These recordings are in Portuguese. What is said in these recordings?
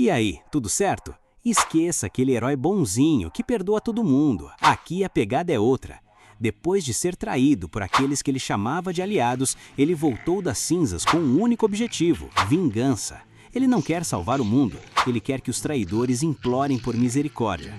E aí, tudo certo? Esqueça aquele herói bonzinho que perdoa todo mundo. Aqui a pegada é outra. Depois de ser traído por aqueles que ele chamava de aliados, ele voltou das cinzas com um único objetivo: vingança. Ele não quer salvar o mundo, ele quer que os traidores implorem por misericórdia.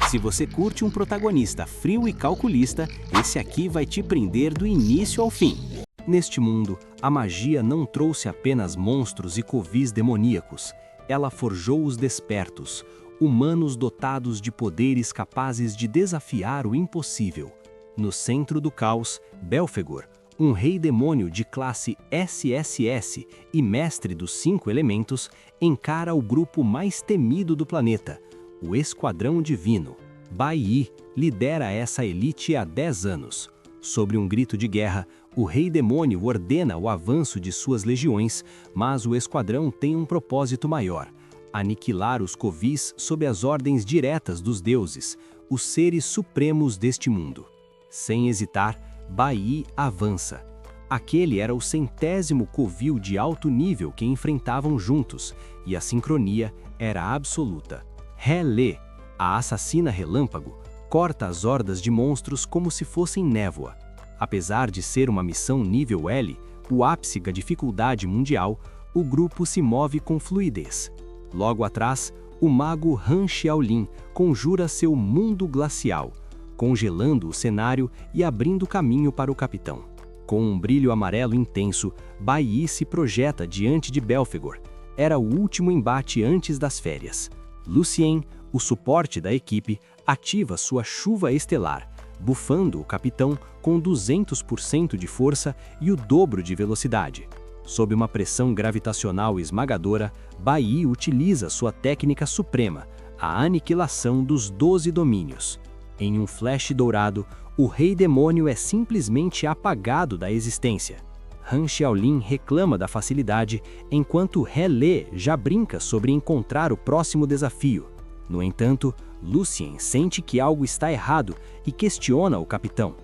Se você curte um protagonista frio e calculista, esse aqui vai te prender do início ao fim. Neste mundo, a magia não trouxe apenas monstros e covis demoníacos. Ela forjou os despertos, humanos dotados de poderes capazes de desafiar o impossível. No centro do caos, Belphegor, um rei demônio de classe SSS e mestre dos 5 elementos, encara o grupo mais temido do planeta, o Esquadrão Divino. Bai Yi lidera essa elite há 10 anos. Sob um grito de guerra, o rei demônio ordena o avanço de suas legiões, mas o esquadrão tem um propósito maior: aniquilar os covis sob as ordens diretas dos deuses, os seres supremos deste mundo. Sem hesitar, Bai Yi avança. Aquele era o 100º covil de alto nível que enfrentavam juntos, e a sincronia era absoluta. He-Le, a assassina relâmpago, corta as hordas de monstros como se fossem névoa. Apesar de ser uma missão nível L, o ápice da dificuldade mundial, o grupo se move com fluidez. Logo atrás, o mago Han Xiaolin conjura seu mundo glacial, congelando o cenário e abrindo caminho para o capitão. Com um brilho amarelo intenso, Bai Yi se projeta diante de Belphegor. Era o último embate antes das férias. Lucien, o suporte da equipe, ativa sua chuva estelar, bufando o capitão com 200% de força e o dobro de velocidade. Sob uma pressão gravitacional esmagadora, Bai Yi utiliza sua técnica suprema, a aniquilação dos 12 domínios. Em um flash dourado, o rei demônio é simplesmente apagado da existência. Han Xiaolin reclama da facilidade, enquanto He-Le já brinca sobre encontrar o próximo desafio. No entanto, Lucien sente que algo está errado e questiona o capitão.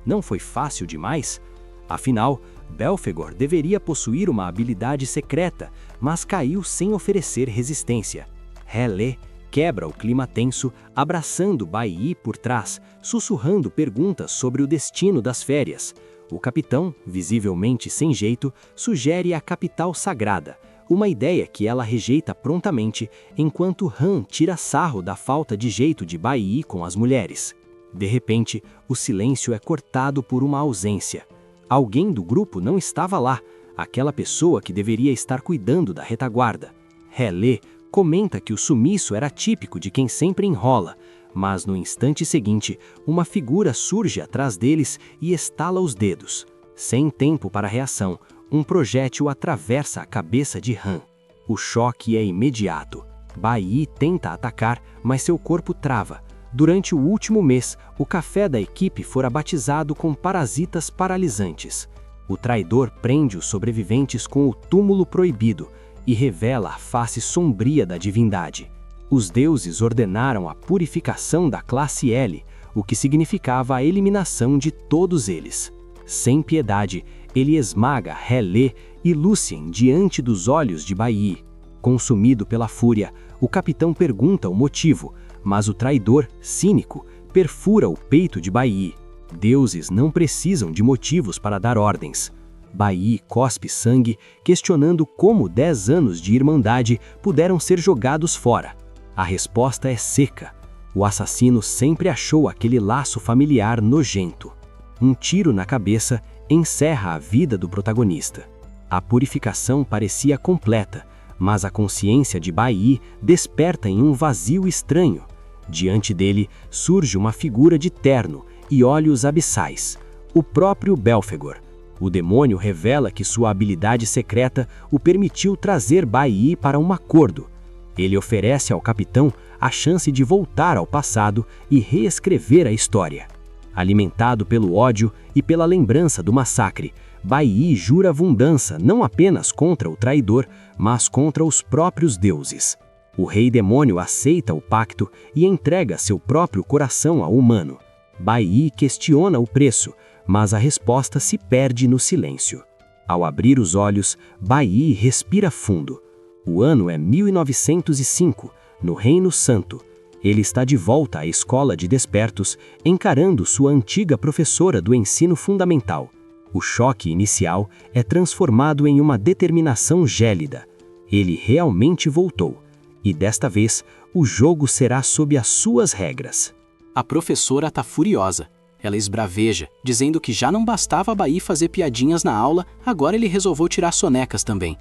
Não foi fácil demais? Afinal, Belphegor deveria possuir uma habilidade secreta, mas caiu sem oferecer resistência. He-Le quebra o clima tenso, abraçando Bai Yi por trás, sussurrando perguntas sobre o destino das férias. O capitão, visivelmente sem jeito, sugere a capital sagrada, uma ideia que ela rejeita prontamente, enquanto Han tira sarro da falta de jeito de Bai Yi com as mulheres. De repente, o silêncio é cortado por uma ausência. Alguém do grupo não estava lá, aquela pessoa que deveria estar cuidando da retaguarda. He-Le comenta que o sumiço era típico de quem sempre enrola, mas no instante seguinte, uma figura surge atrás deles e estala os dedos. Sem tempo para reação, um projétil atravessa a cabeça de Han. O choque é imediato. Bai Yi tenta atacar, mas seu corpo trava. Durante o último mês, o café da equipe fora batizado com parasitas paralisantes. O traidor prende os sobreviventes com o túmulo proibido e revela a face sombria da divindade. Os deuses ordenaram a purificação da classe L, o que significava a eliminação de todos eles. Sem piedade, ele esmaga He-Le e Lucien diante dos olhos de Bai Yi. Consumido pela fúria, o capitão pergunta o motivo, mas o traidor, cínico, perfura o peito de Bai Yi. Deuses não precisam de motivos para dar ordens. Bai Yi cospe sangue, questionando como 10 anos de irmandade puderam ser jogados fora. A resposta é seca. O assassino sempre achou aquele laço familiar nojento. Um tiro na cabeça encerra a vida do protagonista. A purificação parecia completa, mas a consciência de Bai Yi desperta em um vazio estranho. Diante dele surge uma figura de terno e olhos abissais, o próprio Belphegor. O demônio revela que sua habilidade secreta o permitiu trazer Bai Yi para um acordo. Ele oferece ao capitão a chance de voltar ao passado e reescrever a história. Alimentado pelo ódio e pela lembrança do massacre, Bai Yi jura vingança não apenas contra o traidor, mas contra os próprios deuses. O rei demônio aceita o pacto e entrega seu próprio coração ao humano. Bai Yi questiona o preço, mas a resposta se perde no silêncio. Ao abrir os olhos, Bai Yi respira fundo. O ano é 1905, no Reino Santo. Ele está de volta à escola de despertos, encarando sua antiga professora do ensino fundamental. O choque inicial é transformado em uma determinação gélida. Ele realmente voltou. E desta vez, o jogo será sob as suas regras. A professora está furiosa. Ela esbraveja, dizendo que já não bastava Bai fazer piadinhas na aula, agora ele resolveu tirar sonecas também.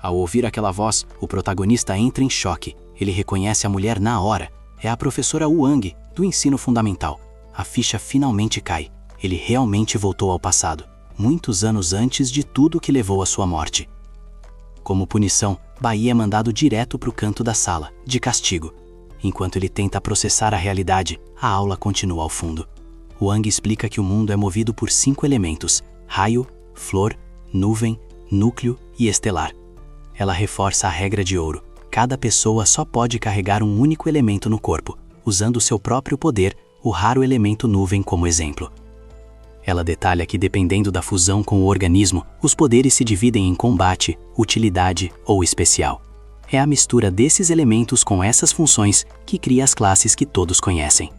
Ao ouvir aquela voz, o protagonista entra em choque. Ele reconhece a mulher na hora. É a professora Wang, do ensino fundamental. A ficha finalmente cai. Ele realmente voltou ao passado, muitos anos antes de tudo que levou à sua morte. Como punição, Bai é mandado direto para o canto da sala, de castigo. Enquanto ele tenta processar a realidade, a aula continua ao fundo. Wang explica que o mundo é movido por 5 elementos: raio, flor, nuvem, núcleo e estelar. Ela reforça a regra de ouro. Cada pessoa só pode carregar um único elemento no corpo, usando seu próprio poder, o raro elemento nuvem como exemplo. Ela detalha que dependendo da fusão com o organismo, os poderes se dividem em combate, utilidade ou especial. É a mistura desses elementos com essas funções que cria as classes que todos conhecem.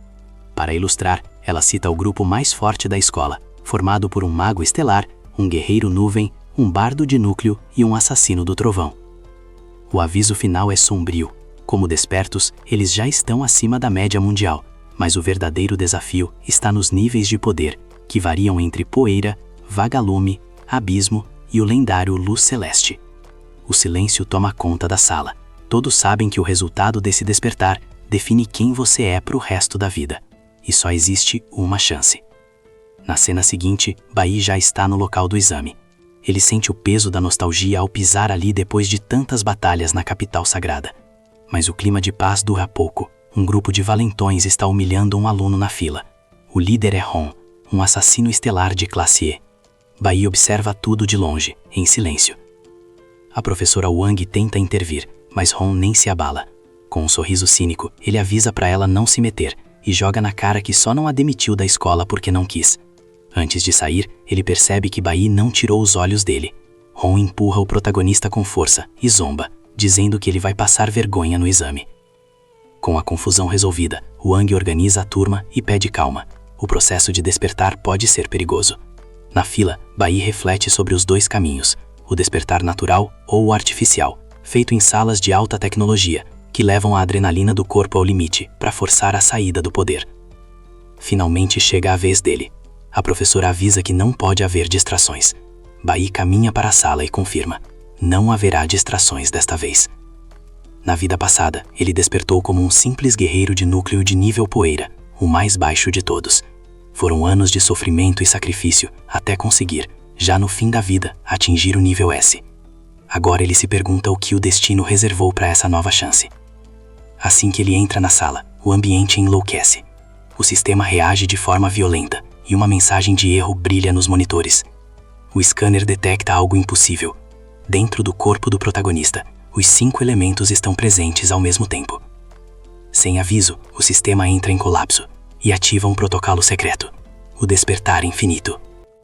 Para ilustrar, ela cita o grupo mais forte da escola, formado por um mago estelar, um guerreiro nuvem, um bardo de núcleo e um assassino do trovão. O aviso final é sombrio. Como despertos, eles já estão acima da média mundial, mas o verdadeiro desafio está nos níveis de poder, que variam entre poeira, vagalume, abismo e o lendário luz celeste. O silêncio toma conta da sala. Todos sabem que o resultado desse despertar define quem você é para o resto da vida. E só existe uma chance. Na cena seguinte, Bai já está no local do exame. Ele sente o peso da nostalgia ao pisar ali depois de tantas batalhas na capital sagrada. Mas o clima de paz dura pouco. Um grupo de valentões está humilhando um aluno na fila. O líder é Hong, um assassino estelar de classe E. Bai observa tudo de longe, em silêncio. A professora Wang tenta intervir, mas Hong nem se abala. Com um sorriso cínico, ele avisa para ela não se meter e joga na cara que só não a demitiu da escola porque não quis. Antes de sair, ele percebe que Bai não tirou os olhos dele. Hong empurra o protagonista com força e zomba, dizendo que ele vai passar vergonha no exame. Com a confusão resolvida, Wang organiza a turma e pede calma. O processo de despertar pode ser perigoso. Na fila, Bai reflete sobre os 2 caminhos, o despertar natural ou o artificial, feito em salas de alta tecnologia, que levam a adrenalina do corpo ao limite para forçar a saída do poder. Finalmente chega a vez dele. A professora avisa que não pode haver distrações. Bai caminha para a sala e confirma: não haverá distrações desta vez. Na vida passada, ele despertou como um simples guerreiro de núcleo de nível poeira, o mais baixo de todos. Foram anos de sofrimento e sacrifício até conseguir, já no fim da vida, atingir o nível S. Agora ele se pergunta o que o destino reservou para essa nova chance. Assim que ele entra na sala, o ambiente enlouquece. O sistema reage de forma violenta e uma mensagem de erro brilha nos monitores. O scanner detecta algo impossível. Dentro do corpo do protagonista, os 5 elementos estão presentes ao mesmo tempo. Sem aviso, o sistema entra em colapso e ativa um protocolo secreto: o despertar infinito.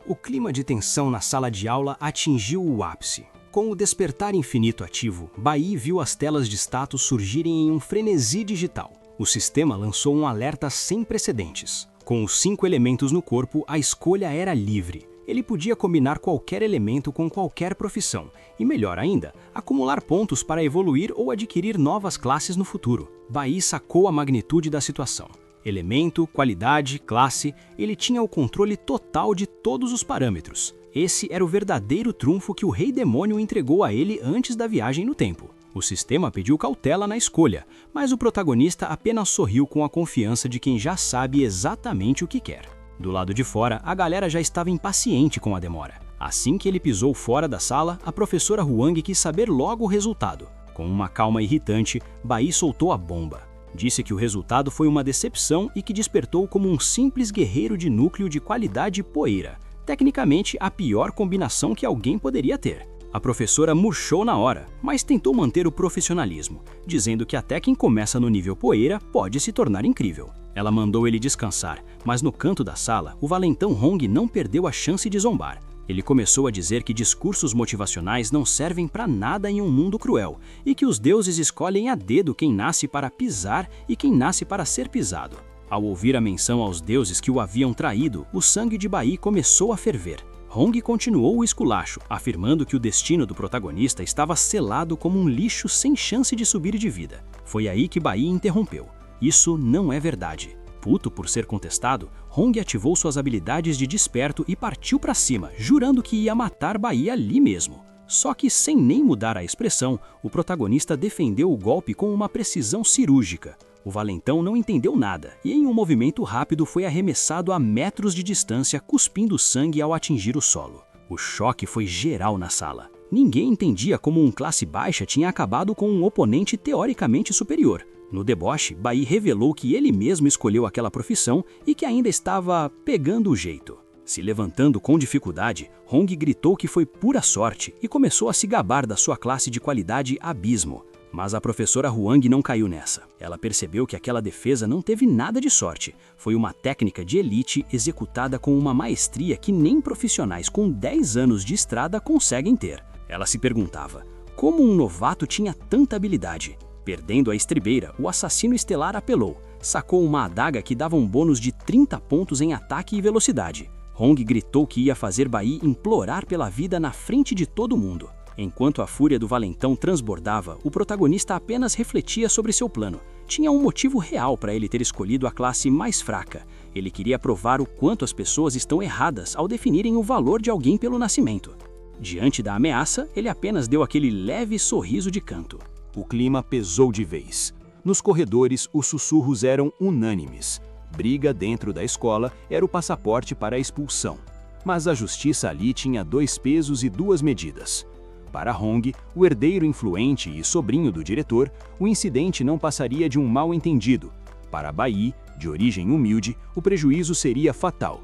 O clima de tensão na sala de aula atingiu o ápice. Com o despertar infinito ativo, Bai viu as telas de status surgirem em um frenesi digital. O sistema lançou um alerta sem precedentes. Com os 5 elementos no corpo, a escolha era livre. Ele podia combinar qualquer elemento com qualquer profissão e, melhor ainda, acumular pontos para evoluir ou adquirir novas classes no futuro. Bai sacou a magnitude da situação. Elemento, qualidade, classe, ele tinha o controle total de todos os parâmetros. Esse era o verdadeiro trunfo que o Rei Demônio entregou a ele antes da viagem no tempo. O sistema pediu cautela na escolha, mas o protagonista apenas sorriu com a confiança de quem já sabe exatamente o que quer. Do lado de fora, a galera já estava impaciente com a demora. Assim que ele pisou fora da sala, a professora Huang quis saber logo o resultado. Com uma calma irritante, Bai soltou a bomba. Disse que o resultado foi uma decepção e que despertou como um simples guerreiro de núcleo de qualidade poeira. Tecnicamente, a pior combinação que alguém poderia ter. A professora murchou na hora, mas tentou manter o profissionalismo, dizendo que até quem começa no nível poeira pode se tornar incrível. Ela mandou ele descansar, mas no canto da sala, o valentão Hong não perdeu a chance de zombar. Ele começou a dizer que discursos motivacionais não servem para nada em um mundo cruel e que os deuses escolhem a dedo quem nasce para pisar e quem nasce para ser pisado. Ao ouvir a menção aos deuses que o haviam traído, o sangue de Bai começou a ferver. Hong continuou o esculacho, afirmando que o destino do protagonista estava selado como um lixo sem chance de subir de vida. Foi aí que Bai interrompeu. Isso não é verdade. Puto por ser contestado, Hong ativou suas habilidades de desperto e partiu para cima, jurando que ia matar Bai ali mesmo. Só que, sem nem mudar a expressão, o protagonista defendeu o golpe com uma precisão cirúrgica. O valentão não entendeu nada e, em um movimento rápido, foi arremessado a metros de distância, cuspindo sangue ao atingir o solo. O choque foi geral na sala. Ninguém entendia como um classe baixa tinha acabado com um oponente teoricamente superior. No deboche, Bai revelou que ele mesmo escolheu aquela profissão e que ainda estava pegando o jeito. Se levantando com dificuldade, Hong gritou que foi pura sorte e começou a se gabar da sua classe de qualidade abismo. Mas a professora Huang não caiu nessa. Ela percebeu que aquela defesa não teve nada de sorte. Foi uma técnica de elite executada com uma maestria que nem profissionais com 10 anos de estrada conseguem ter. Ela se perguntava, como um novato tinha tanta habilidade? Perdendo a estribeira, o assassino estelar apelou. Sacou uma adaga que dava um bônus de 30 pontos em ataque e velocidade. Hong gritou que ia fazer Bai implorar pela vida na frente de todo mundo. Enquanto a fúria do valentão transbordava, o protagonista apenas refletia sobre seu plano. Tinha um motivo real para ele ter escolhido a classe mais fraca. Ele queria provar o quanto as pessoas estão erradas ao definirem o valor de alguém pelo nascimento. Diante da ameaça, ele apenas deu aquele leve sorriso de canto. O clima pesou de vez. Nos corredores, os sussurros eram unânimes. Briga dentro da escola era o passaporte para a expulsão. Mas a justiça ali tinha 2 pesos e 2 medidas. Para Hong, o herdeiro influente e sobrinho do diretor, o incidente não passaria de um mal-entendido. Para Bai, de origem humilde, o prejuízo seria fatal.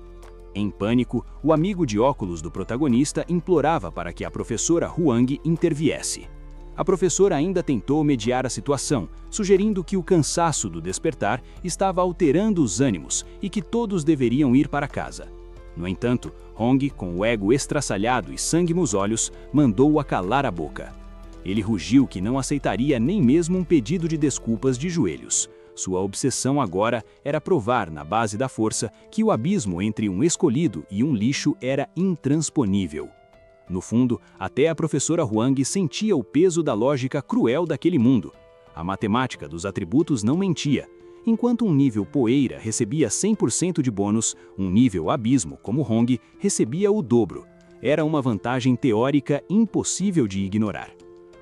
Em pânico, o amigo de óculos do protagonista implorava para que a professora Huang interviesse. A professora ainda tentou mediar a situação, sugerindo que o cansaço do despertar estava alterando os ânimos e que todos deveriam ir para casa. No entanto, Hong, com o ego estraçalhado e sangue nos olhos, mandou-a calar a boca. Ele rugiu que não aceitaria nem mesmo um pedido de desculpas de joelhos. Sua obsessão agora era provar, na base da força, que o abismo entre um escolhido e um lixo era intransponível. No fundo, até a professora Huang sentia o peso da lógica cruel daquele mundo. A matemática dos atributos não mentia. Enquanto um nível poeira recebia 100% de bônus, um nível abismo, como Hong, recebia o dobro. Era uma vantagem teórica impossível de ignorar.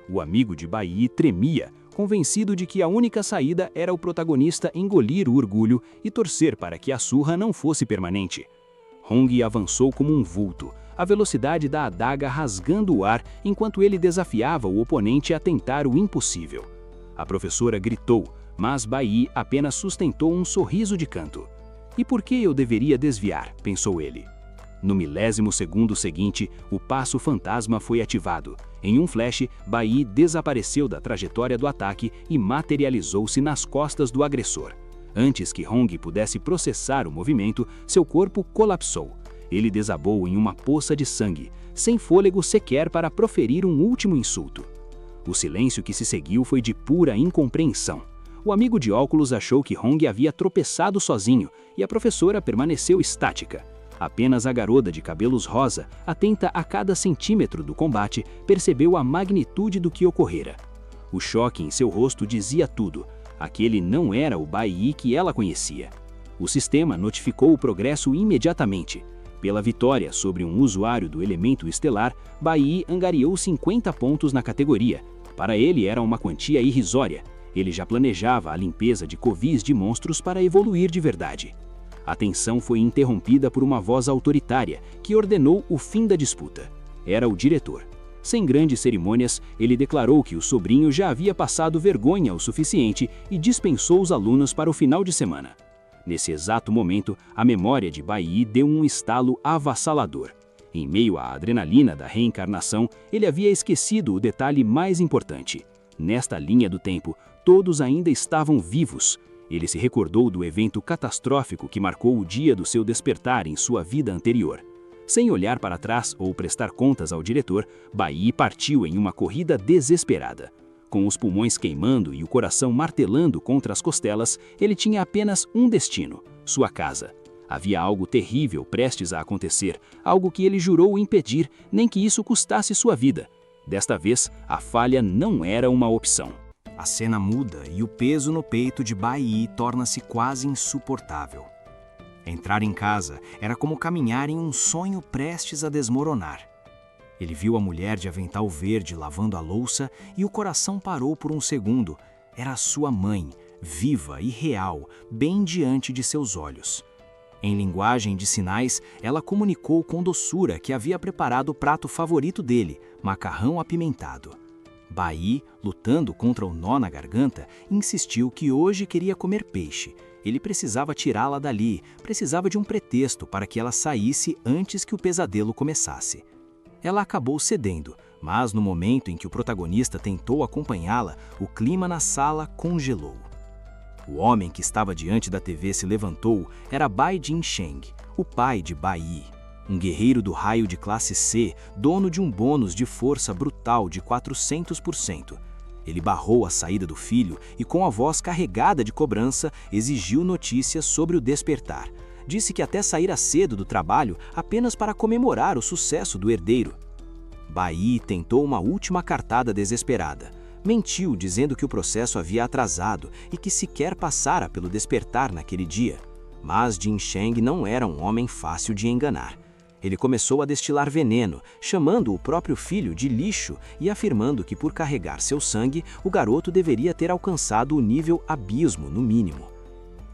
O amigo de Bai tremia, convencido de que a única saída era o protagonista engolir o orgulho e torcer para que a surra não fosse permanente. Hong avançou como um vulto, a velocidade da adaga rasgando o ar enquanto ele desafiava o oponente a tentar o impossível. A professora gritou, mas Bai apenas sustentou um sorriso de canto. E por que eu deveria desviar? Pensou ele. No milésimo segundo seguinte, o passo fantasma foi ativado. Em um flash, Bai desapareceu da trajetória do ataque e materializou-se nas costas do agressor. Antes que Hong pudesse processar o movimento, seu corpo colapsou. Ele desabou em uma poça de sangue, sem fôlego sequer para proferir um último insulto. O silêncio que se seguiu foi de pura incompreensão. O amigo de óculos achou que Hong havia tropeçado sozinho e a professora permaneceu estática. Apenas a garota de cabelos rosa, atenta a cada centímetro do combate, percebeu a magnitude do que ocorrera. O choque em seu rosto dizia tudo. Aquele não era o Bai que ela conhecia. O sistema notificou o progresso imediatamente. Pela vitória sobre um usuário do elemento estelar, Bai angariou 50 pontos na categoria. Para ele era uma quantia irrisória. Ele já planejava a limpeza de covis de monstros para evoluir de verdade. A tensão foi interrompida por uma voz autoritária que ordenou o fim da disputa. Era o diretor. Sem grandes cerimônias, ele declarou que o sobrinho já havia passado vergonha o suficiente e dispensou os alunos para o final de semana. Nesse exato momento, a memória de Bai deu um estalo avassalador. Em meio à adrenalina da reencarnação, ele havia esquecido o detalhe mais importante. Nesta linha do tempo, todos ainda estavam vivos. Ele se recordou do evento catastrófico que marcou o dia do seu despertar em sua vida anterior. Sem olhar para trás ou prestar contas ao diretor, Baí partiu em uma corrida desesperada. Com os pulmões queimando e o coração martelando contra as costelas, ele tinha apenas um destino: sua casa. Havia algo terrível prestes a acontecer, algo que ele jurou impedir, nem que isso custasse sua vida. Desta vez, a falha não era uma opção. A cena muda e o peso no peito de Baí torna-se quase insuportável. Entrar em casa era como caminhar em um sonho prestes a desmoronar. Ele viu a mulher de avental verde lavando a louça e o coração parou por um segundo. Era a sua mãe, viva e real, bem diante de seus olhos. Em linguagem de sinais, ela comunicou com doçura que havia preparado o prato favorito dele, macarrão apimentado. Baí, lutando contra o nó na garganta, insistiu que hoje queria comer peixe. Ele precisava tirá-la dali, precisava de um pretexto para que ela saísse antes que o pesadelo começasse. Ela acabou cedendo, mas no momento em que o protagonista tentou acompanhá-la, o clima na sala congelou. O homem que estava diante da TV se levantou era Bai Jin-cheng, o pai de Baí, um guerreiro do raio de classe C, dono de um bônus de força brutal de 400%. Ele barrou a saída do filho e, com a voz carregada de cobrança, exigiu notícias sobre o despertar. Disse que até saíra cedo do trabalho apenas para comemorar o sucesso do herdeiro. Baí tentou uma última cartada desesperada. Mentiu dizendo que o processo havia atrasado e que sequer passara pelo despertar naquele dia. Mas Jin-cheng não era um homem fácil de enganar. Ele começou a destilar veneno, chamando o próprio filho de lixo e afirmando que por carregar seu sangue, o garoto deveria ter alcançado o nível abismo, no mínimo.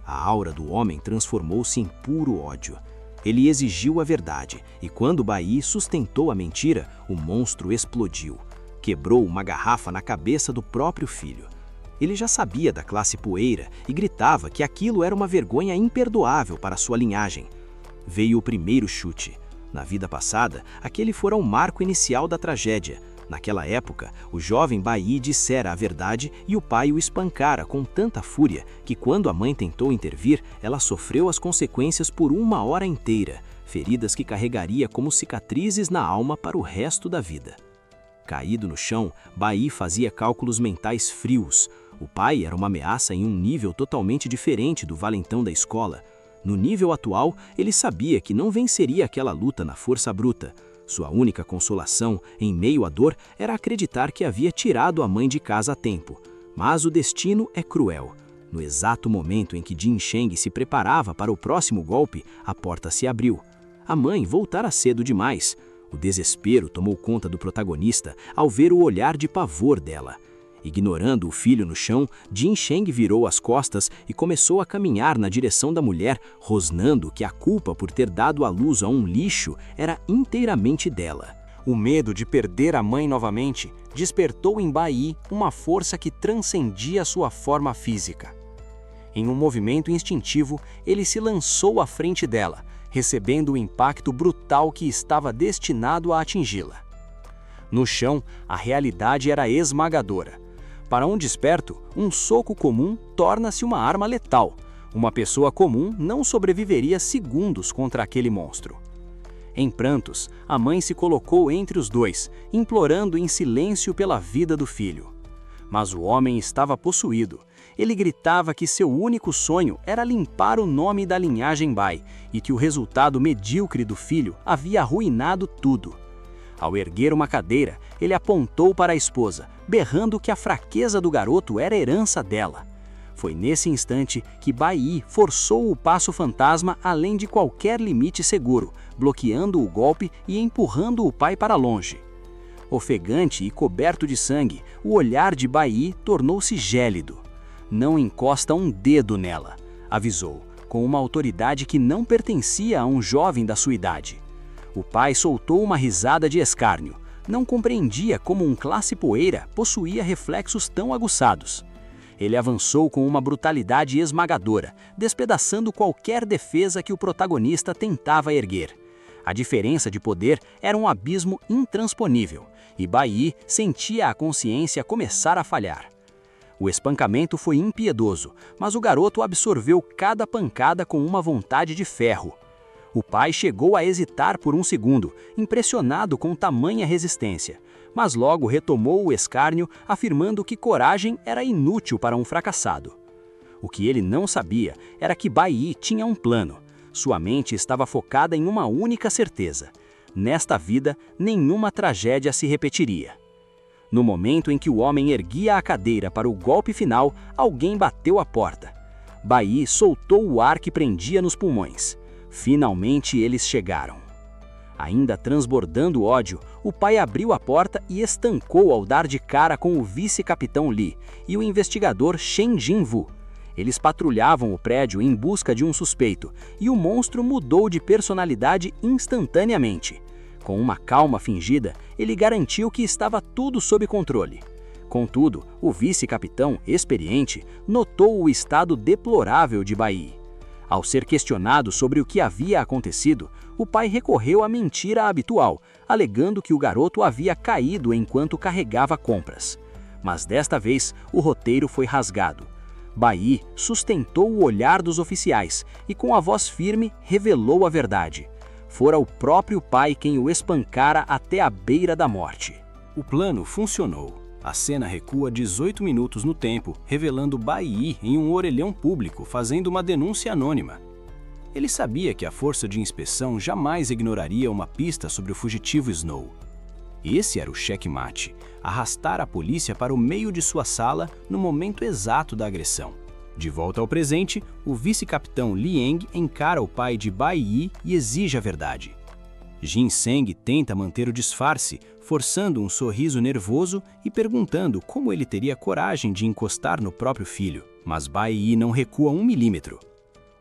A aura do homem transformou-se em puro ódio. Ele exigiu a verdade, e quando Baí sustentou a mentira, o monstro explodiu. Quebrou uma garrafa na cabeça do próprio filho. Ele já sabia da classe poeira e gritava que aquilo era uma vergonha imperdoável para sua linhagem. Veio o primeiro chute. Na vida passada, aquele fora o marco inicial da tragédia. Naquela época, o jovem Baí dissera a verdade e o pai o espancara com tanta fúria que, quando a mãe tentou intervir, ela sofreu as consequências por 1 hora inteira, feridas que carregaria como cicatrizes na alma para o resto da vida. Caído no chão, Baí fazia cálculos mentais frios. O pai era uma ameaça em um nível totalmente diferente do valentão da escola. No nível atual, ele sabia que não venceria aquela luta na força bruta. Sua única consolação, em meio à dor, era acreditar que havia tirado a mãe de casa a tempo. Mas o destino é cruel. No exato momento em que Jin-cheng se preparava para o próximo golpe, a porta se abriu. A mãe voltara cedo demais. O desespero tomou conta do protagonista ao ver o olhar de pavor dela. Ignorando o filho no chão, Jin-cheng virou as costas e começou a caminhar na direção da mulher, rosnando que a culpa por ter dado à luz a um lixo era inteiramente dela. O medo de perder a mãe novamente despertou em Baí uma força que transcendia sua forma física. Em um movimento instintivo, ele se lançou à frente dela, recebendo o impacto brutal que estava destinado a atingi-la. No chão, a realidade era esmagadora. Para um desperto, um soco comum torna-se uma arma letal. Uma pessoa comum não sobreviveria segundos contra aquele monstro. Em prantos, a mãe se colocou entre os dois, implorando em silêncio pela vida do filho. Mas o homem estava possuído. Ele gritava que seu único sonho era limpar o nome da linhagem Bai e que o resultado medíocre do filho havia arruinado tudo. Ao erguer uma cadeira, ele apontou para a esposa, berrando que a fraqueza do garoto era herança dela. Foi nesse instante que Baí forçou o passo fantasma além de qualquer limite seguro, bloqueando o golpe e empurrando o pai para longe. Ofegante e coberto de sangue, o olhar de Baí tornou-se gélido. "Não encosta um dedo nela", avisou, com uma autoridade que não pertencia a um jovem da sua idade. O pai soltou uma risada de escárnio. Não compreendia como um classe poeira possuía reflexos tão aguçados. Ele avançou com uma brutalidade esmagadora, despedaçando qualquer defesa que o protagonista tentava erguer. A diferença de poder era um abismo intransponível, e Baí sentia a consciência começar a falhar. O espancamento foi impiedoso, mas o garoto absorveu cada pancada com uma vontade de ferro. O pai chegou a hesitar por um segundo, impressionado com tamanha resistência, mas logo retomou o escárnio, afirmando que coragem era inútil para um fracassado. O que ele não sabia era que Bai Yi tinha um plano. Sua mente estava focada em uma única certeza: nesta vida, nenhuma tragédia se repetiria. No momento em que o homem erguia a cadeira para o golpe final, alguém bateu à porta. Bai Yi soltou o ar que prendia nos pulmões. Finalmente eles chegaram. Ainda transbordando ódio, o pai abriu a porta e estancou ao dar de cara com o vice-capitão Li e o investigador Shen Jinwu. Eles patrulhavam o prédio em busca de um suspeito, e o monstro mudou de personalidade instantaneamente. Com uma calma fingida, ele garantiu que estava tudo sob controle. Contudo, o vice-capitão, experiente, notou o estado deplorável de Bai Yi. Ao ser questionado sobre o que havia acontecido, o pai recorreu à mentira habitual, alegando que o garoto havia caído enquanto carregava compras. Mas desta vez, o roteiro foi rasgado. Bai Yi sustentou o olhar dos oficiais e, com a voz firme, revelou a verdade. Fora o próprio pai quem o espancara até a beira da morte. O plano funcionou. A cena recua 18 minutos no tempo, revelando Bai Yi em um orelhão público fazendo uma denúncia anônima. Ele sabia que a força de inspeção jamais ignoraria uma pista sobre o fugitivo Snow. Esse era o checkmate: arrastar a polícia para o meio de sua sala no momento exato da agressão. De volta ao presente, o vice-capitão Liang encara o pai de Bai Yi e exige a verdade. Jin Seng tenta manter o disfarce, forçando um sorriso nervoso e perguntando como ele teria coragem de encostar no próprio filho. Mas Bai Yi não recua 1 milímetro.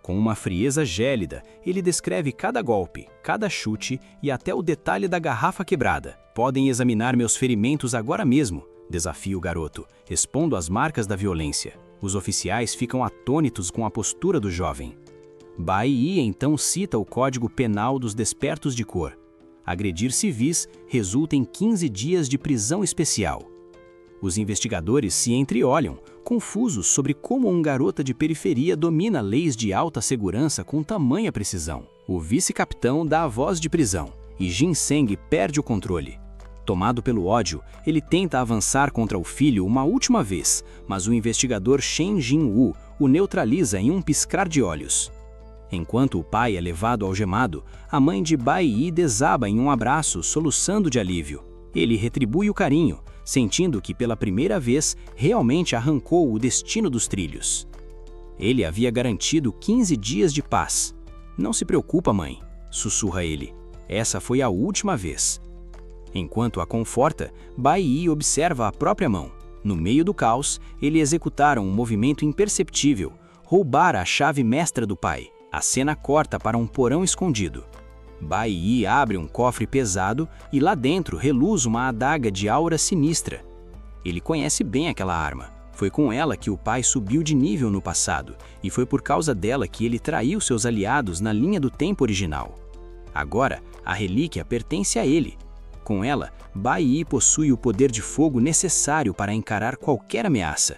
Com uma frieza gélida, ele descreve cada golpe, cada chute e até o detalhe da garrafa quebrada. "Podem examinar meus ferimentos agora mesmo", desafia o garoto, expondo as marcas da violência. Os oficiais ficam atônitos com a postura do jovem. Bai Yi então cita o Código Penal dos Despertos de Cor. Agredir civis resulta em 15 dias de prisão especial. Os investigadores se entreolham, confusos sobre como um garota de periferia domina leis de alta segurança com tamanha precisão. O vice-capitão dá a voz de prisão e Jin Seng perde o controle. Tomado pelo ódio, ele tenta avançar contra o filho uma última vez, mas o investigador Shen Jinwu o neutraliza em um piscar de olhos. Enquanto o pai é levado algemado, a mãe de Bai Yi desaba em um abraço, soluçando de alívio. Ele retribui o carinho, sentindo que pela primeira vez realmente arrancou o destino dos trilhos. Ele havia garantido 15 dias de paz. "Não se preocupa, mãe", sussurra ele. "Essa foi a última vez." Enquanto a conforta, Bai Yi observa a própria mão. No meio do caos, ele executara um movimento imperceptível, roubara a chave mestra do pai. A cena corta para um porão escondido. Bai Yi abre um cofre pesado e lá dentro reluz uma adaga de aura sinistra. Ele conhece bem aquela arma. Foi com ela que o pai subiu de nível no passado, e foi por causa dela que ele traiu seus aliados na linha do tempo original. Agora, a relíquia pertence a ele. Com ela, Bai Yi possui o poder de fogo necessário para encarar qualquer ameaça.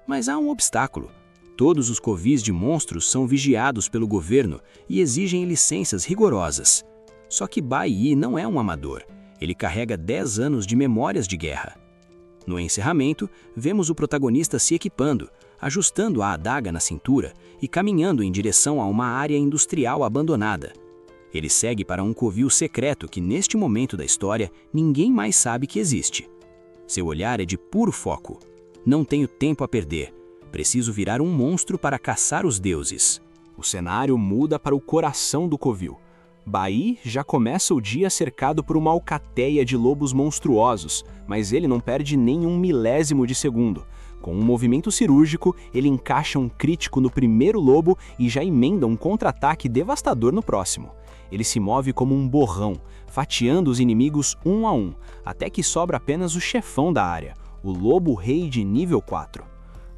Mas há um obstáculo. Todos os covis de monstros são vigiados pelo governo e exigem licenças rigorosas. Só que Bai Yi não é um amador. Ele carrega 10 anos de memórias de guerra. No encerramento, vemos o protagonista se equipando, ajustando a adaga na cintura e caminhando em direção a uma área industrial abandonada. Ele segue para um covil secreto que, neste momento da história, ninguém mais sabe que existe. Seu olhar é de puro foco. "Não tenho tempo a perder. Preciso virar um monstro para caçar os deuses." O cenário muda para o coração do covil. Bai Yi já começa o dia cercado por uma alcateia de lobos monstruosos, mas ele não perde nem um milésimo de segundo. Com um movimento cirúrgico, ele encaixa um crítico no primeiro lobo e já emenda um contra-ataque devastador no próximo. Ele se move como um borrão, fatiando os inimigos um a um, até que sobra apenas o chefão da área, o Lobo Rei de nível 4.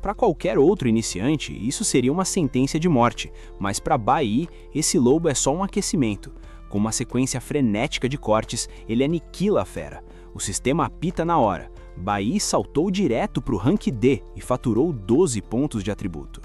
Para qualquer outro iniciante, isso seria uma sentença de morte, mas para Bai Yi, esse lobo é só um aquecimento. Com uma sequência frenética de cortes, ele aniquila a fera. O sistema apita na hora. Bai Yi saltou direto para o rank D e faturou 12 pontos de atributo.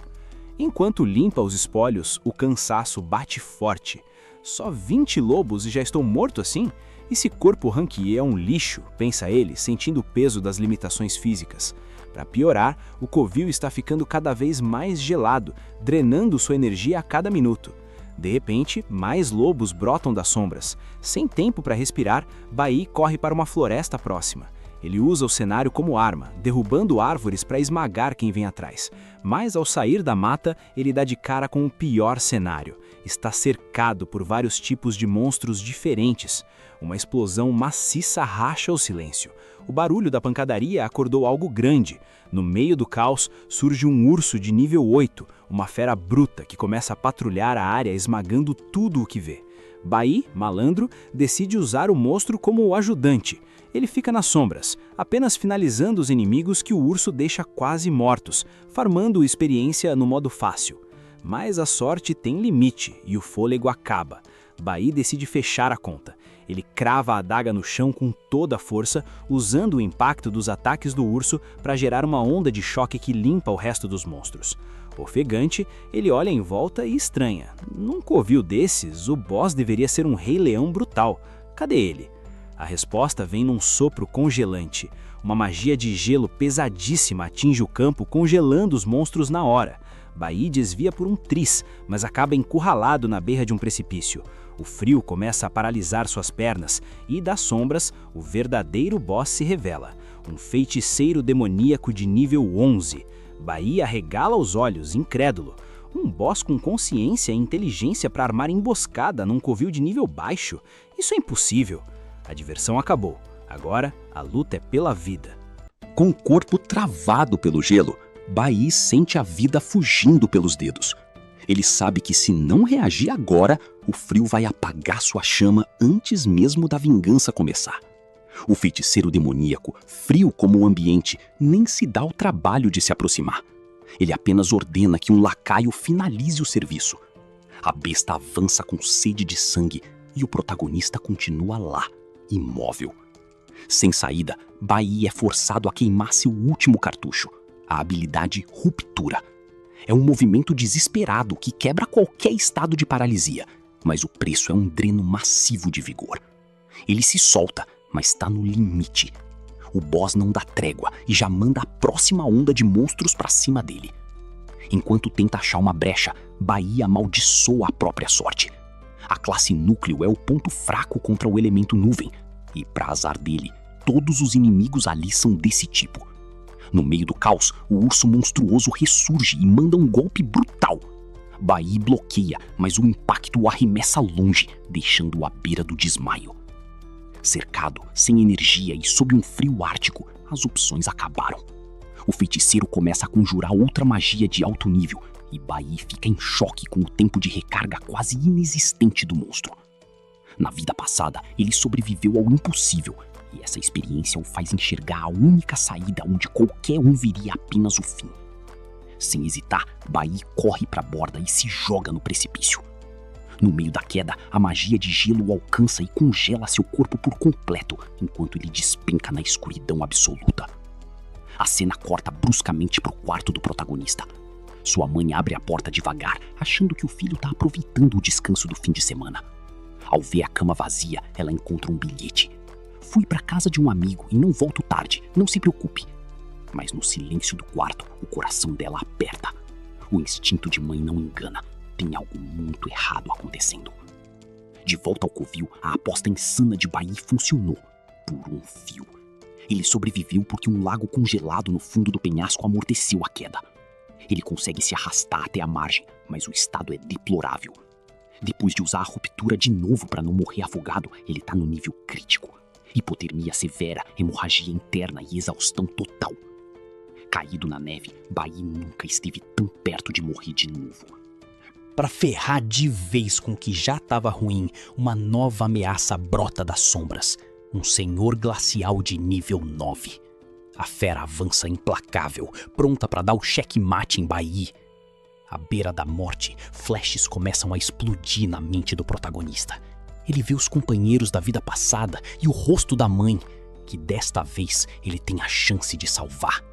Enquanto limpa os espólios, o cansaço bate forte. Só 20 lobos e já estou morto assim? Esse corpo ranquier é um lixo, pensa ele, sentindo o peso das limitações físicas. Para piorar, o covil está ficando cada vez mais gelado, drenando sua energia a cada minuto. De repente, mais lobos brotam das sombras. Sem tempo para respirar, Bai corre para uma floresta próxima. Ele usa o cenário como arma, derrubando árvores para esmagar quem vem atrás. Mas ao sair da mata, ele dá de cara com o pior cenário. Está cercado por vários tipos de monstros diferentes. Uma explosão maciça racha o silêncio. O barulho da pancadaria acordou algo grande. No meio do caos, surge um urso de nível 8, uma fera bruta que começa a patrulhar a área esmagando tudo o que vê. Bai, malandro, decide usar o monstro como o ajudante. Ele fica nas sombras, apenas finalizando os inimigos que o urso deixa quase mortos, farmando experiência no modo fácil. Mas a sorte tem limite e o fôlego acaba. Bai decide fechar a conta. Ele crava a adaga no chão com toda a força, usando o impacto dos ataques do urso para gerar uma onda de choque que limpa o resto dos monstros. Ofegante, ele olha em volta e estranha. Num covil desses, o boss deveria ser um rei-leão brutal. Cadê ele? A resposta vem num sopro congelante. Uma magia de gelo pesadíssima atinge o campo, congelando os monstros na hora. Bai desvia por um tris, mas acaba encurralado na beira de um precipício. O frio começa a paralisar suas pernas e, das sombras, o verdadeiro boss se revela. Um feiticeiro demoníaco de nível 11. Bai arregala os olhos, incrédulo. Um boss com consciência e inteligência para armar emboscada num covil de nível baixo? Isso é impossível. A diversão acabou. Agora, a luta é pela vida. Com o corpo travado pelo gelo, Bai sente a vida fugindo pelos dedos. Ele sabe que se não reagir agora, o frio vai apagar sua chama antes mesmo da vingança começar. O feiticeiro demoníaco, frio como o ambiente, nem se dá o trabalho de se aproximar. Ele apenas ordena que um lacaio finalize o serviço. A besta avança com sede de sangue e o protagonista continua lá, imóvel. Sem saída, Bai é forçado a queimar seu último cartucho, a habilidade Ruptura. É um movimento desesperado que quebra qualquer estado de paralisia, mas o preço é um dreno massivo de vigor. Ele se solta, mas está no limite. O boss não dá trégua e já manda a próxima onda de monstros para cima dele. Enquanto tenta achar uma brecha, Bai amaldiçoa a própria sorte. A classe núcleo é o ponto fraco contra o elemento nuvem, e, para azar dele, todos os inimigos ali são desse tipo. No meio do caos, o urso monstruoso ressurge e manda um golpe brutal. Bai bloqueia, mas o impacto o arremessa longe, deixando-o à beira do desmaio. Cercado, sem energia e sob um frio ártico, as opções acabaram. O feiticeiro começa a conjurar outra magia de alto nível e Bai fica em choque com o tempo de recarga quase inexistente do monstro. Na vida passada, ele sobreviveu ao impossível, e essa experiência o faz enxergar a única saída onde qualquer um viria apenas o fim. Sem hesitar, Bai corre para a borda e se joga no precipício. No meio da queda, a magia de gelo o alcança e congela seu corpo por completo, enquanto ele despenca na escuridão absoluta. A cena corta bruscamente para o quarto do protagonista. Sua mãe abre a porta devagar, achando que o filho está aproveitando o descanso do fim de semana. Ao ver a cama vazia, ela encontra um bilhete. Fui para casa de um amigo e não volto tarde, não se preocupe. Mas no silêncio do quarto, o coração dela aperta. O instinto de mãe não engana. Tem algo muito errado acontecendo. De volta ao covil, a aposta insana de Bai funcionou. Por um fio. Ele sobreviveu porque um lago congelado no fundo do penhasco amorteceu a queda. Ele consegue se arrastar até a margem, mas o estado é deplorável. Depois de usar a ruptura de novo para não morrer afogado, ele tá no nível crítico. Hipotermia severa, hemorragia interna e exaustão total. Caído na neve, Bai nunca esteve tão perto de morrer de novo. Para ferrar de vez com o que já estava ruim, uma nova ameaça brota das sombras. Um senhor glacial de nível 9. A fera avança implacável, pronta para dar o checkmate em Bai. À beira da morte, flashes começam a explodir na mente do protagonista. Ele vê os companheiros da vida passada e o rosto da mãe, que desta vez ele tem a chance de salvar.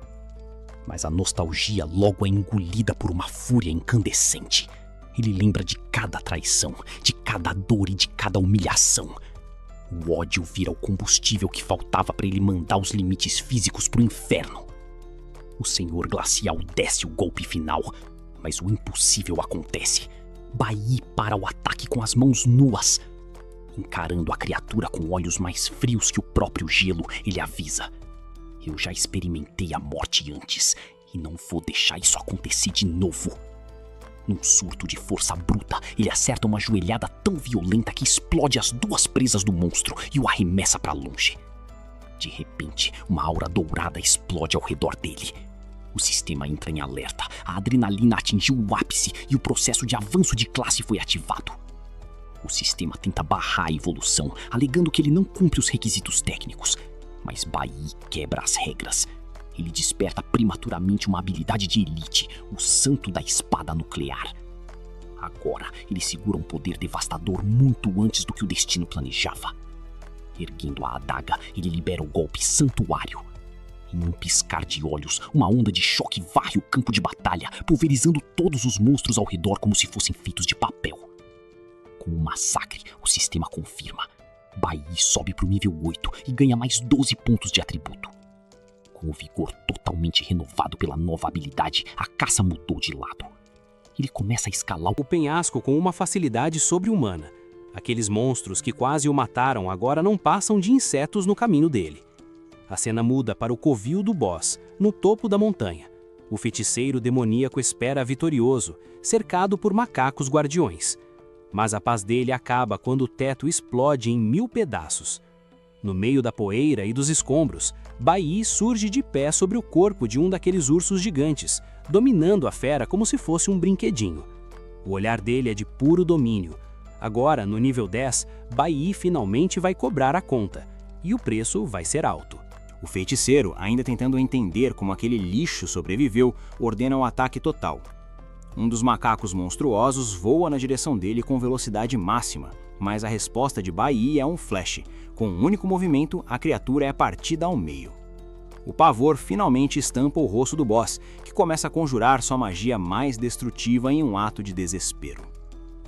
Mas a nostalgia logo é engolida por uma fúria incandescente. Ele lembra de cada traição, de cada dor e de cada humilhação. O ódio vira o combustível que faltava para ele mandar os limites físicos pro inferno. O Senhor Glacial desce o golpe final, mas o impossível acontece. Bai para o ataque com as mãos nuas. Encarando a criatura com olhos mais frios que o próprio gelo, ele avisa: eu já experimentei a morte antes e não vou deixar isso acontecer de novo. Num surto de força bruta, ele acerta uma joelhada tão violenta que explode as duas presas do monstro e o arremessa para longe. De repente, uma aura dourada explode ao redor dele. O sistema entra em alerta, a adrenalina atingiu o ápice e o processo de avanço de classe foi ativado. O sistema tenta barrar a evolução, alegando que ele não cumpre os requisitos técnicos. Mas Bai quebra as regras. Ele desperta prematuramente uma habilidade de elite, o Santo da Espada Nuclear. Agora, ele segura um poder devastador muito antes do que o destino planejava. Erguendo a adaga, ele libera o golpe Santuário. Em um piscar de olhos, uma onda de choque varre o campo de batalha, pulverizando todos os monstros ao redor como se fossem feitos de papel. Com o massacre, o sistema confirma. Bai sobe para o nível 8 e ganha mais 12 pontos de atributo. Com o vigor totalmente renovado pela nova habilidade, a caça mudou de lado. Ele começa a escalar O penhasco com uma facilidade sobre-humana. Aqueles monstros que quase o mataram agora não passam de insetos no caminho dele. A cena muda para o covil do boss, no topo da montanha. O feiticeiro demoníaco espera vitorioso, cercado por macacos guardiões. Mas a paz dele acaba quando o teto explode em 1000 pedaços. No meio da poeira e dos escombros, Bai surge de pé sobre o corpo de um daqueles ursos gigantes, dominando a fera como se fosse um brinquedinho. O olhar dele é de puro domínio. Agora, no nível 10, Bai finalmente vai cobrar a conta, e o preço vai ser alto. O feiticeiro, ainda tentando entender como aquele lixo sobreviveu, ordena um ataque total. Um dos macacos monstruosos voa na direção dele com velocidade máxima, mas a resposta de Bai é um flash. Com um único movimento, a criatura é partida ao meio. O pavor finalmente estampa o rosto do boss, que começa a conjurar sua magia mais destrutiva em um ato de desespero.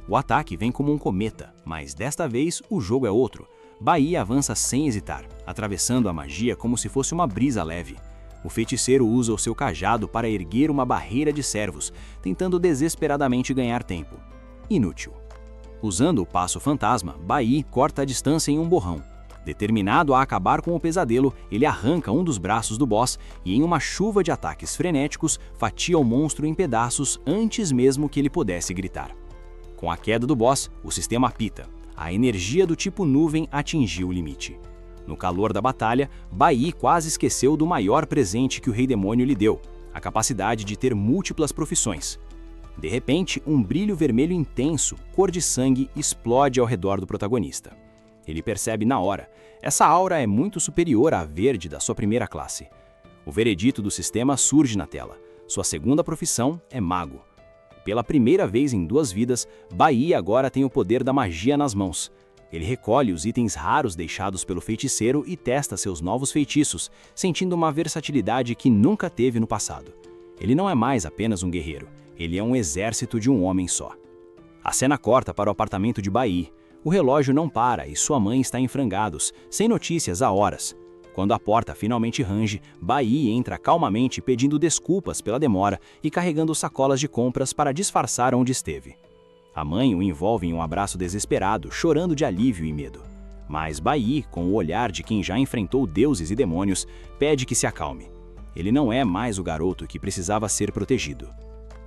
O ataque vem como um cometa, mas desta vez o jogo é outro. Bai avança sem hesitar, atravessando a magia como se fosse uma brisa leve. O feiticeiro usa o seu cajado para erguer uma barreira de servos, tentando desesperadamente ganhar tempo. Inútil. Usando o passo fantasma, Bai corta a distância em um borrão. Determinado a acabar com o pesadelo, ele arranca um dos braços do boss e, em uma chuva de ataques frenéticos, fatia o monstro em pedaços antes mesmo que ele pudesse gritar. Com a queda do boss, o sistema apita. A energia do tipo nuvem atingiu o limite. No calor da batalha, Bai quase esqueceu do maior presente que o Rei Demônio lhe deu, a capacidade de ter múltiplas profissões. De repente, um brilho vermelho intenso, cor de sangue, explode ao redor do protagonista. Ele percebe na hora, essa aura é muito superior à verde da sua primeira classe. O veredito do sistema surge na tela. Sua segunda profissão é mago. Pela primeira vez em 2 vidas, Bai agora tem o poder da magia nas mãos. Ele recolhe os itens raros deixados pelo feiticeiro e testa seus novos feitiços, sentindo uma versatilidade que nunca teve no passado. Ele não é mais apenas um guerreiro, ele é um exército de um homem só. A cena corta para o apartamento de Bai. O relógio não para e sua mãe está em frangalhos, sem notícias há horas. Quando a porta finalmente range, Bai entra calmamente pedindo desculpas pela demora e carregando sacolas de compras para disfarçar onde esteve. A mãe o envolve em um abraço desesperado, chorando de alívio e medo. Mas Bai, com o olhar de quem já enfrentou deuses e demônios, pede que se acalme. Ele não é mais o garoto que precisava ser protegido.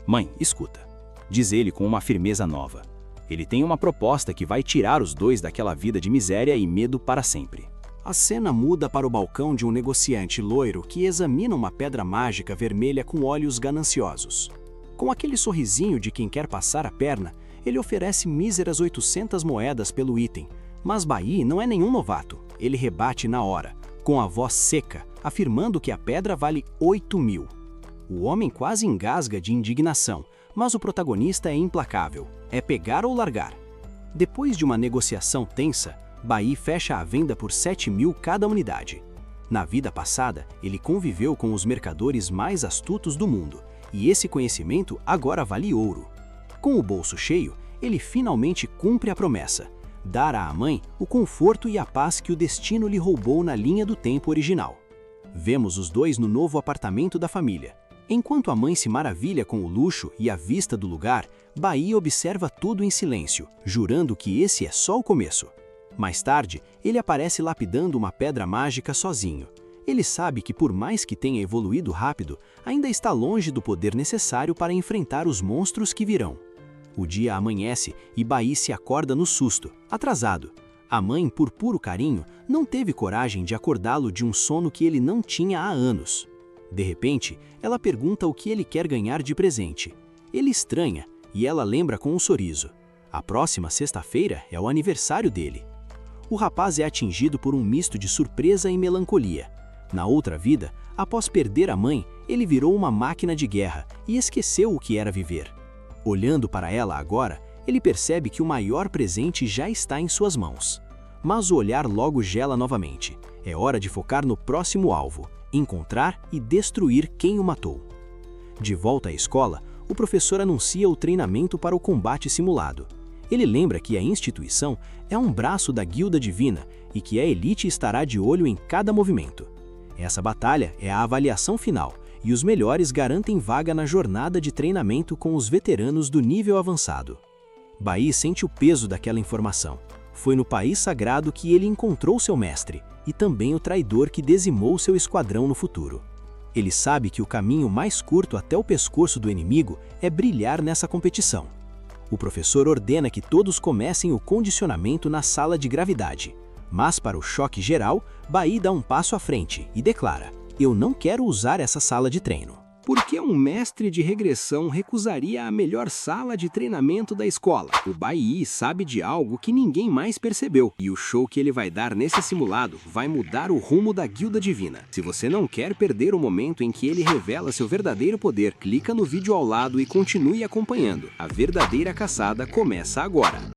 Mãe, escuta, diz ele com uma firmeza nova. Ele tem uma proposta que vai tirar os dois daquela vida de miséria e medo para sempre. A cena muda para o balcão de um negociante loiro que examina uma pedra mágica vermelha com olhos gananciosos. Com aquele sorrisinho de quem quer passar a perna, ele oferece míseras 800 moedas pelo item. Mas Bai não é nenhum novato. Ele rebate na hora, com a voz seca, afirmando que a pedra vale 8.000. O homem quase engasga de indignação, mas o protagonista é implacável. É pegar ou largar. Depois de uma negociação tensa, Bai fecha a venda por 7.000 cada unidade. Na vida passada, ele conviveu com os mercadores mais astutos do mundo, e esse conhecimento agora vale ouro. Com o bolso cheio, ele finalmente cumpre a promessa: dar à mãe o conforto e a paz que o destino lhe roubou na linha do tempo original. Vemos os dois no novo apartamento da família. Enquanto a mãe se maravilha com o luxo e a vista do lugar, Bai observa tudo em silêncio, jurando que esse é só o começo. Mais tarde, ele aparece lapidando uma pedra mágica sozinho. Ele sabe que por mais que tenha evoluído rápido, ainda está longe do poder necessário para enfrentar os monstros que virão. O dia amanhece e Bai se acorda no susto, atrasado. A mãe, por puro carinho, não teve coragem de acordá-lo de um sono que ele não tinha há anos. De repente, ela pergunta o que ele quer ganhar de presente. Ele estranha, e ela lembra com um sorriso. A próxima sexta-feira é o aniversário dele. O rapaz é atingido por um misto de surpresa e melancolia. Na outra vida, após perder a mãe, ele virou uma máquina de guerra e esqueceu o que era viver. Olhando para ela agora, ele percebe que o maior presente já está em suas mãos. Mas o olhar logo gela novamente. É hora de focar no próximo alvo: encontrar e destruir quem o matou. De volta à escola, o professor anuncia o treinamento para o combate simulado. Ele lembra que a instituição é um braço da Guilda Divina e que a elite estará de olho em cada movimento. Essa batalha é a avaliação final, e os melhores garantem vaga na jornada de treinamento com os veteranos do nível avançado. Bai sente o peso daquela informação. Foi no país sagrado que ele encontrou seu mestre, e também o traidor que dizimou seu esquadrão no futuro. Ele sabe que o caminho mais curto até o pescoço do inimigo é brilhar nessa competição. O professor ordena que todos comecem o condicionamento na sala de gravidade. Mas para o choque geral, Bai dá um passo à frente e declara: "Eu não quero usar essa sala de treino." Por que um mestre de regressão recusaria a melhor sala de treinamento da escola? O Bai sabe de algo que ninguém mais percebeu, e o show que ele vai dar nesse simulado vai mudar o rumo da Guilda Divina. Se você não quer perder o momento em que ele revela seu verdadeiro poder, clica no vídeo ao lado e continue acompanhando. A verdadeira caçada começa agora.